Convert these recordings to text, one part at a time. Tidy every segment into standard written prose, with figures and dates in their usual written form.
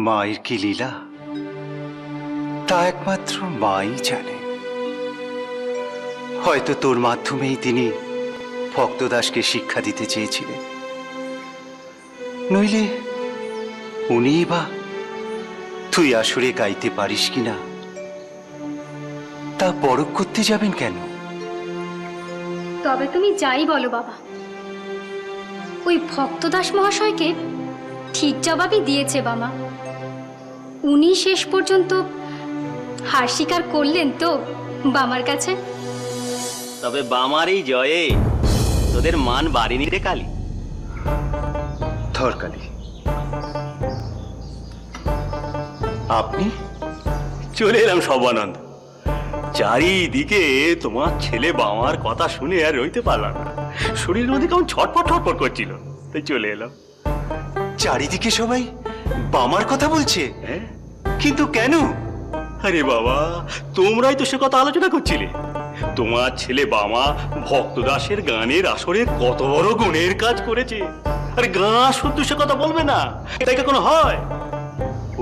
মায়ের কি লীলা তা একমাত্র মাই জানে। হয়তো তোর মাধ্যমেই তিনি ভক্তদাসকে শিক্ষা দিতে চেয়েছিলেন, নইলে উনি বা তুই আসরে গাইতে পারিস কিনা তা পরখ করতে যাবেন কেন? তবে তুমি যাই বলো বাবা, ওই ভক্তদাস মহাশয়কে ঠিক জবাবই দিয়েছে বামা। উনি শেষ পর্যন্ত হার স্বীকার করলেন তো বামার কাছে। তবে বামারই জয়ে তোদের মান বাড়িনি রে কালী। ধর কালী। আপনি? চলে এলাম সর্বানন্দ। চারিদিকে তোমার ছেলে বামার কথা শুনে আর রইতে পারলাম না, শরীরের মধ্যে কেমন ছটফট ছটফট করছিল, তাই চলে এলাম। চারিদিকে সবাই বামার কথা বলছে? হ্যাঁ। কিন্তু কেন? আরে বাবা, তোমরাই তো সে কথা আলোচনা করছিলে। তোমার ছেলে বামা ভক্তদাসের গানের আসরে কত বড় গুণের কাজ করেছে। আরে গান শুদ্ধ সে কথা বলবে না, এটাই কখনো হয়?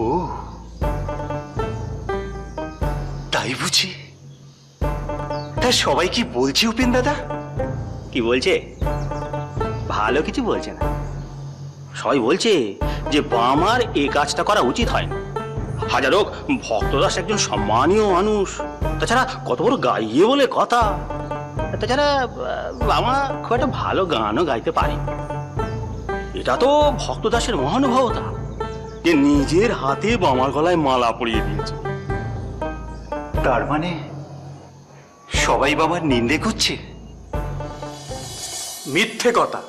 ও তাই বুঝি? তা সবাই কি বলছে উপেন দাদা? কি বলছে? ভালো কিছু বলছে না, সবাই বলছে যে বামার এই কাজটা করা উচিত হয় না। হাজার হোক ভক্তদাস একজন সম্মানীয় মানুষ, তাছাড়া কত বড় গাইয়ে বলে কথা। তাছাড়া বামা খুব একটা ভালো গানও গাইতে পারে। এটা তো ভক্তদাসের মহানুভবতা যে নিজের হাতে বামার গলায় মালা পরিয়ে দিয়েছে। তার মানে সবাই বাবার নিন্দে করছে? মিথ্যে কথা।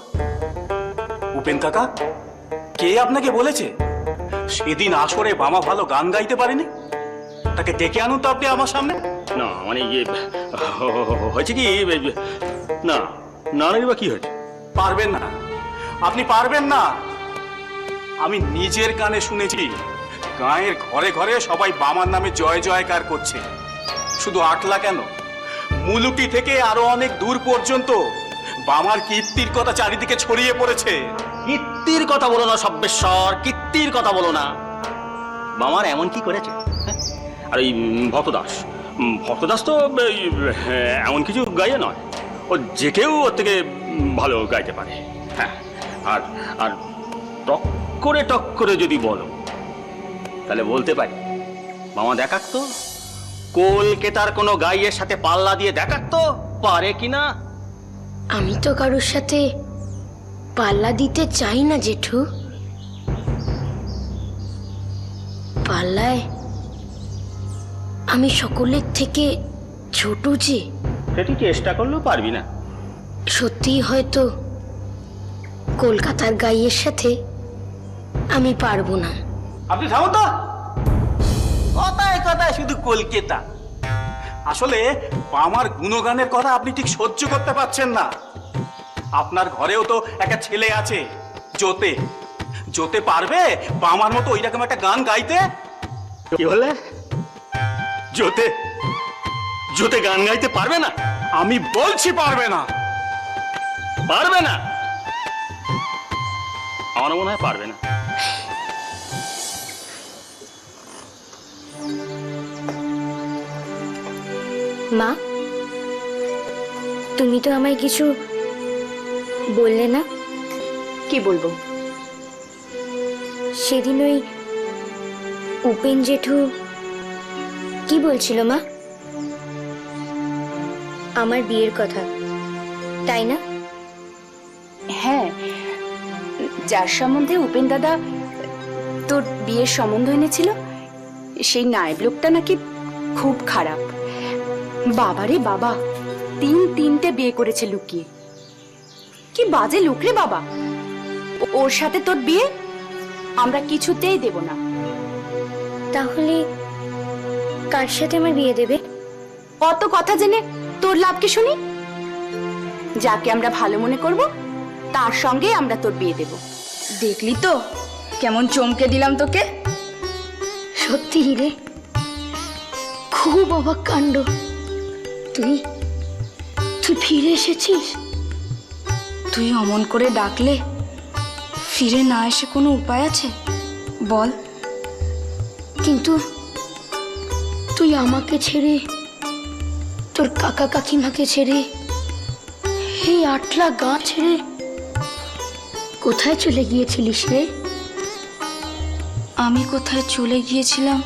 উপেন কাকা, কে আপনাকে বলেছে সেদিন আসরে বামা ভালো গান গাইতে পারেনি? তাকে ডেকে আনুন তো আপনি আমার সামনে। না মানে হয়েছে কি, না না বা কি হয়েছে? পারবেন না, আপনি পারবেন না। আমি নিজের কানে শুনেছি গাঁয়ের ঘরে ঘরে সবাই বামার নামে জয় জয়কার করছে। শুধু আটলা কেন, মুলুটি থেকে আরো অনেক দূর পর্যন্ত বামার কীর্তির কথা চারিদিকে ছড়িয়ে পড়েছে। কীর্তির কথা বলো না সব্যেশ্বর, কীর্তির কথা বলো না। বামার এমন কি করেছে? আর এই ভক্তদাস তো এমন কিছু গাইয়ে নয়, ও যে কেউ ওর থেকে ভালো গাইতে পারে। হ্যাঁ, আর আর টক করে যদি বলো তাহলে বলতে পারি মামা দেখাতো কলকাতার কোনো গাইয়ের সাথে পাল্লা দিয়ে দেখাতো পারে কিনা। আমি তো কারোর সাথে পাল্লা দিতে চাই না জেঠু। পাল্লায় আমি সকলের থেকে ছোট যে। সেটি চেষ্টা করলেও পারবি না। সত্যিই হয়তো কলকাতার গাইয়ের সাথে আমি পারবো না। আপনি থামো তো, কথায় কথায় শুধু কলকাতা। আসলে বামার গুণগানের কথা আপনি ঠিক সহ্য করতে পারছেন না। আপনার ঘরেও তো একটা ছেলে আছে, জোতে। জোতে পারবে বামার মতো ওইরকম একটা গান গাইতে? কি বলে? জোতে গান গাইতে পারবে না? আমি বলছি পারবে না। পারবে না? আমার মনে হয় পারবে না। মা, তুমি তো আমায় কিছু বললে না? কি বলবো? সেদিন ওই উপেন জেঠু কি বলছিল মা? আমার বিয়ের কথা, তাই না? হ্যাঁ, যার সম্বন্ধে উপেন দাদা তোর বিয়ের সম্বন্ধ এনেছিল সেই নায়েব লোকটা নাকি খুব খারাপ। বাবারে বাবা, তিনটে বিয়ে করেছে লুকিয়ে। কি বাজে লোক রে বাবা। ওর সাথে তোর বিয়ে আমরা কিছুতেই দেব না। তাহলে কার সাথে আমার বিয়ে দেবে? অত কথা জেনে তোর লাভ কি শুনি? যাকে আমরা ভালো মনে করব তার সঙ্গে আমরা তোর বিয়ে দেব। দেখলি তো কেমন চমকে দিলাম তোকে। সত্যি রে, খুব অবাক কাণ্ড। তুই ফিরে এসেছিস? তুই অমন করে ডাকলে ফিরে না এসে কোনো উপায় আছে বল? কিন্তু তুই আমাকে ছেড়ে, তোর কাকা কাকিমাকে ছেড়ে, এই আটলা গাঁ ছেড়ে কোথায় চলে গিয়েছিলিস রে? আমি কোথায় চলে গিয়েছিলাম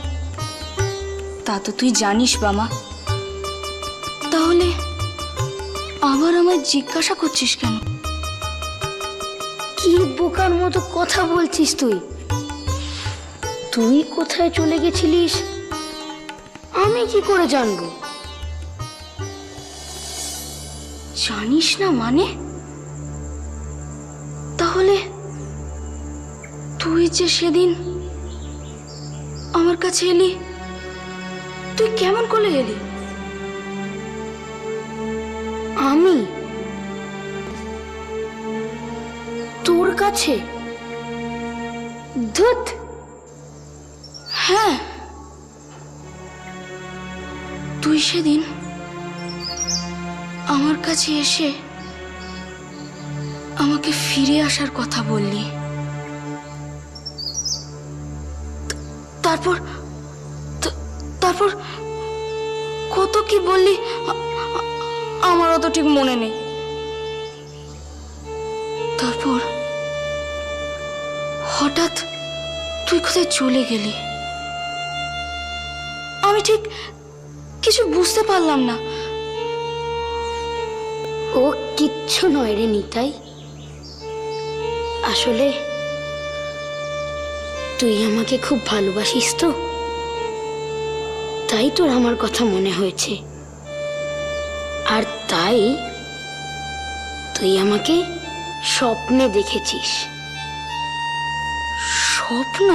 তা তো তুই জানিস বামা। তাহলে আবার আমায় জিজ্ঞাসা করছিস কেন? কি বোকার মতো কথা বলছিস তুই? তুই কোথায় চলে গেছিলিস আমি কি করে জানবো? জানিস না মানে? তাহলে তুই যে সেদিন আমার কাছে এলি, তুই কেমন করে এলি? আমি তোর কাছে? ধুত! হ্যাঁ, তুই সেদিন আমার কাছে এসে আমাকে ফিরে আসার কথা বললি। তারপর তারপর কত কি বললি আমার অত ঠিক মনে নেই। তারপর হঠাৎ তুই কোথায় চলে গেলি, আমি ঠিক কিছু বুঝতে পারলাম না। ও কিচ্ছু নয় রে নিতাই। আসলে তুই আমাকে খুব ভালোবাসিস তো, তাই তোর আমার কথা মনে হয়েছে। আর তাই তুই আমাকে স্বপ্নে দেখেছিস। স্বপ্ন?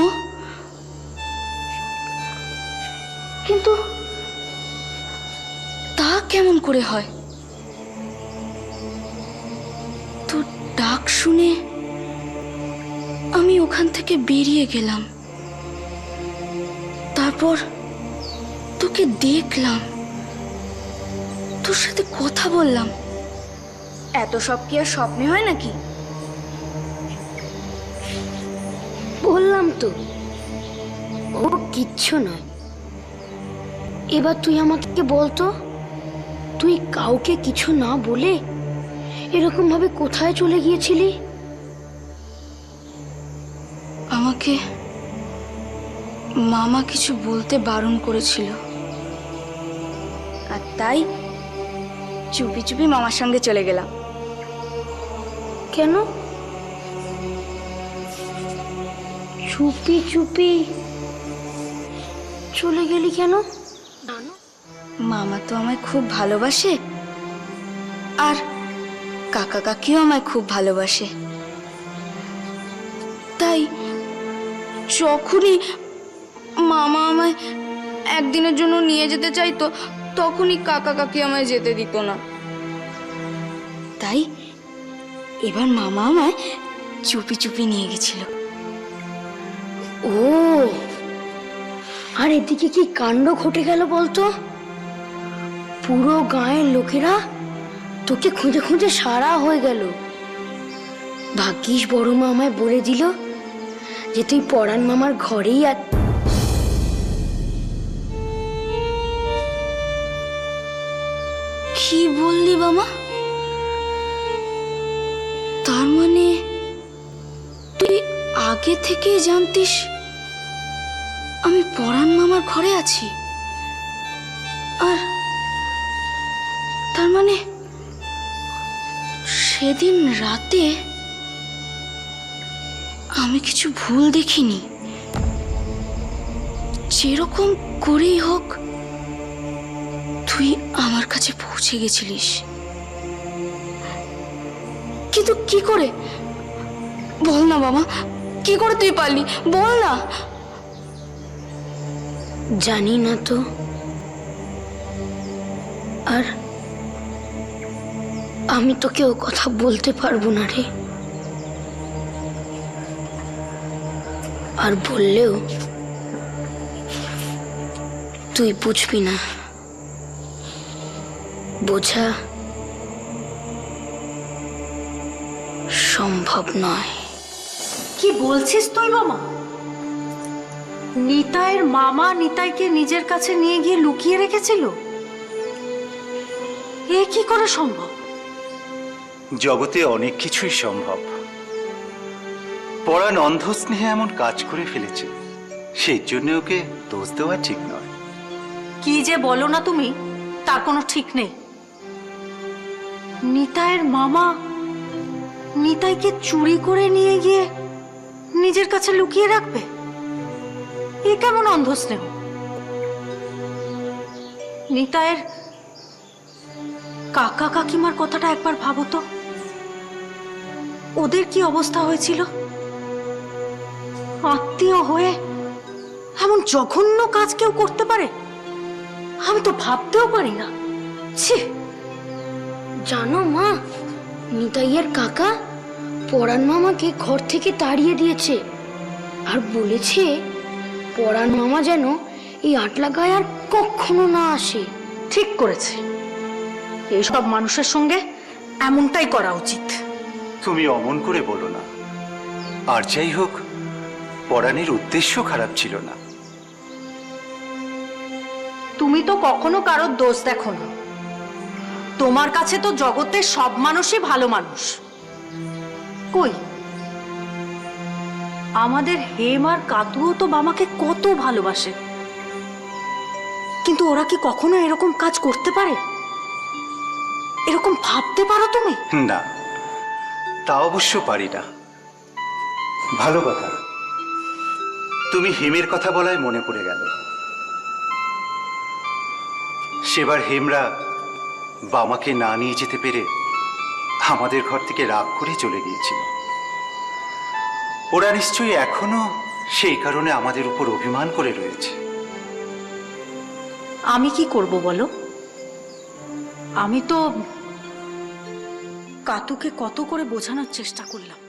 কিন্তু তা কেমন করে হয়? তোর ডাক শুনে আমি ওখান থেকে বেরিয়ে গেলাম, তারপর তোকে দেখলাম, তোর সাথে কথা বললাম। এত সব কি আর স্বপ্নে হয় নাকি? বললাম তো ও কিচ্ছু নয়। এবার তুই আমাকে বলতো, তুই কাউকে কিছু না বলে এরকম ভাবে কোথায় চলে গিয়েছিলি? আমাকে মামা কিছু বলতে বারণ করেছিল, আর তাই চুপি চুপি মামার সঙ্গে চলে গেলাম। কেন চুপি চুপি চলে গেলি কেন? মামা তো আমায় খুব ভালোবাসে, আর কাকা কাকিও আমায় খুব ভালোবাসে। তাই যখনই মামা আমায় একদিনের জন্য নিয়ে যেতে চাইতো, তখনই কাকা কাকি আমায় যেতে দিত না। তাই এবার মামা আমায় চুপি চুপি নিয়ে গেছিল। ও, আর এদিকে কি কাণ্ড ঘটে গেল বলতো? পুরো গাঁয়ের লোকেরা তোকে খুঁজে খুঁজে সারা হয়ে গেল। ভাগ্যিস বড় মা আমায় বলে দিল যে তুই পরাণ মামার ঘরেই কি বললি বাবা? তার মানে তুই আগে থেকেই জানতিস আমি পরাণ মামার ঘরে আছি? আর তার মানে সেদিন রাতে আমি কিছু ভুল দেখিনি। যেরকম করেই হোক তুই আমার কাছে পৌঁছে গেছিলিস, কিন্তু কি করে? বল না বাবা, কি করে তুই পারলি? বল না। জানি না তো, আর আমি তোকে ও কথা বলতে পারবো না রে। আর বললেও তুই বুঝবি না। বোঝা সম্ভব নয়। কি বলছিস তুই মামা? নিতাইয়ের মামা নিতাইকে নিজের কাছে নিয়ে গিয়ে লুকিয়ে রেখেছিল? এ কি করে সম্ভব? জগতে অনেক কিছুই সম্ভব। পরাণ অন্ধ স্নেহে এমন কাজ করে ফেলেছে, সেই জন্য ওকে দোষ দেওয়া ঠিক নয়। কি যে বলো না তুমি, তার কোনো ঠিক নেই। নিতাইয়ের মামা নিতাইকে চুরি করে নিয়ে গিয়ে নিজের কাছে লুকিয়ে রাখবে? এ কেমন অন্ধ স্নেহ? নিতাইয়ের কাকা কাকিমার কথাটা একবার ভাবো তো, ওদের কি অবস্থা হয়েছিল? আত্মীয় হয়ে এমন জঘন্য কাজ কেউ করতে পারে? আমি তো ভাবতেও পারি না। ছি! জানো মা, নিতাইয়ের কাকা পরাণ মামাকে ঘর থেকে তাড়িয়ে দিয়েছে আর বলেছে পরাণ মামা যেন এই আটলা গায়ে আর কখনো না আসে। ঠিক করেছে, এইসব মানুষের সঙ্গে এমনটাই করা উচিত। তুমি অমন করে বলো না। আর যাই হোক, পরাণের উদ্দেশ্য খারাপ ছিল না। তুমি তো কখনো কারোর দোষ দেখো না। তোমার কাছে তো জগতের সব মানুষই ভালো মানুষ। কই, আমাদের হেম আর কাতুও তো বামাকে কত ভালোবাসে, কিন্তু ওরা কি কখনো এরকম কাজ করতে পারে? এরকম ভাবতে পারো তুমি? না, তা অবশ্য পারি না। ভালো কথা, তুমি হেমের কথা বলায় মনে পড়ে গেল। সেবার হেমরা বামাকে না নিয়ে যেতে পেরে আমাদের ঘর থেকে রাগ করে চলে গিয়েছিল। ওরা নিশ্চয়ই এখনো সেই কারণে আমাদের উপর অভিমান করে রয়েছে। আমি কি করব বলো? আমি তো কাতুকে কত করে বোঝানোর চেষ্টা করলাম,